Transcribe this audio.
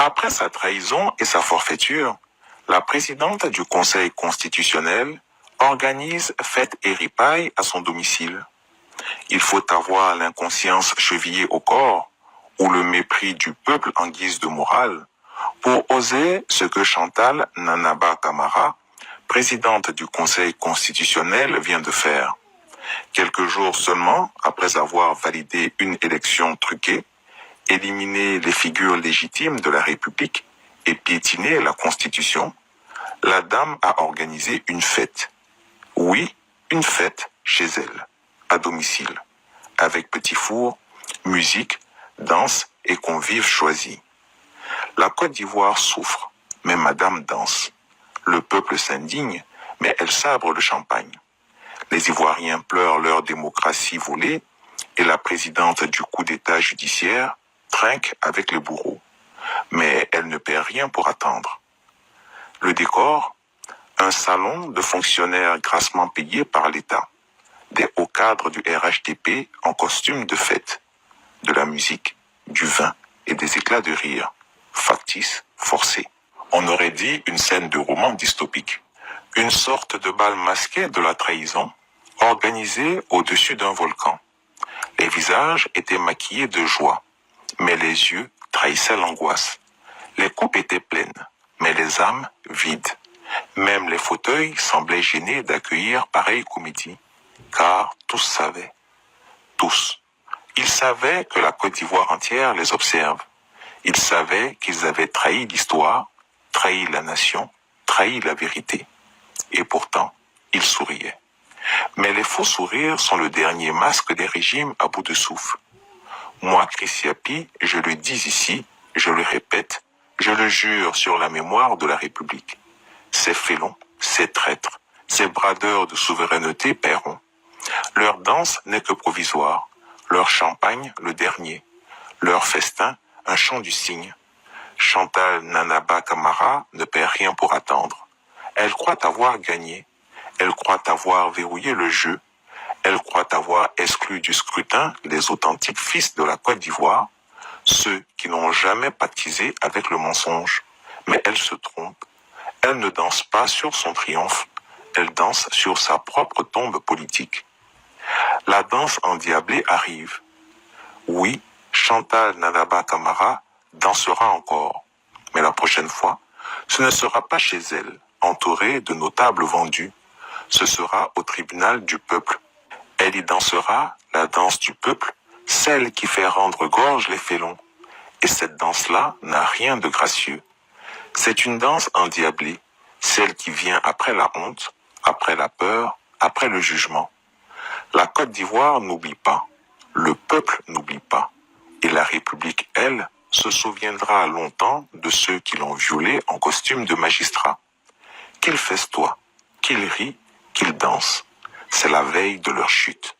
Après sa trahison et sa forfaiture, la présidente du Conseil constitutionnel organise fête et ripaille à son domicile. Il faut avoir l'inconscience chevillée au corps ou le mépris du peuple en guise de morale pour oser ce que Chantal Nanaba Camara, présidente du Conseil constitutionnel, vient de faire. Quelques jours seulement après avoir validé une élection truquée, éliminé les figures légitimes de la République et piétiné la Constitution, la dame a organisé une fête. Oui, une fête chez elle, à domicile, avec petit four, musique, danse et convives choisis. La Côte d'Ivoire souffre, mais madame danse. Le peuple s'indigne, mais elle sabre le champagne. Les Ivoiriens pleurent leur démocratie volée et la présidente du coup d'État judiciaire trinque avec les bourreaux. Mais elle ne perd rien pour attendre. Le décor, un salon de fonctionnaires grassement payés par l'État, des hauts cadres du RHDP en costume de fête, de la musique, du vin et des éclats de rire, factices, forcés. On aurait dit une scène de roman dystopique. Une sorte de bal masqué de la trahison, organisé au-dessus d'un volcan. Les visages étaient maquillés de joie, mais les yeux trahissaient l'angoisse. Les coupes étaient pleines, mais les âmes vides. Même les fauteuils semblaient gênés d'accueillir pareille comédie, car tous savaient. Tous. Ils savaient que la Côte d'Ivoire entière les observe. Ils savaient qu'ils avaient trahi l'histoire, trahi la nation, trahi la vérité. Et pourtant, ils souriaient. Mais les faux sourires sont le dernier masque des régimes à bout de souffle. Moi, Christiapi, je le dis ici, je le répète, je le jure sur la mémoire de la République. Ces félons, ces traîtres, ces bradeurs de souveraineté paieront. Leur danse n'est que provisoire, leur champagne le dernier, leur festin un chant du cygne. Chantal Nanaba Camara ne perd rien pour attendre. Elle croit avoir gagné, elle croit avoir verrouillé le jeu, elle croit avoir exclu du scrutin les authentiques fils de la Côte d'Ivoire, ceux qui n'ont jamais pactisé avec le mensonge. Mais elle se trompe. Elle ne danse pas sur son triomphe, elle danse sur sa propre tombe politique. La danse endiablée arrive. Oui, Chantal Nanaba Camara dansera encore. Mais la prochaine fois, ce ne sera pas chez elle, entourée de notables vendus. Ce sera au tribunal du peuple. Elle y dansera la danse du peuple, celle qui fait rendre gorge les félons. Et cette danse-là n'a rien de gracieux. C'est une danse endiablée, celle qui vient après la honte, après la peur, après le jugement. La Côte d'Ivoire n'oublie pas, le peuple n'oublie pas, et la République, elle, se souviendra longtemps de ceux qui l'ont violée en costume de magistrat. Qu'ils festoient, qu'ils rient, qu'ils dansent. C'est la veille de leur chute.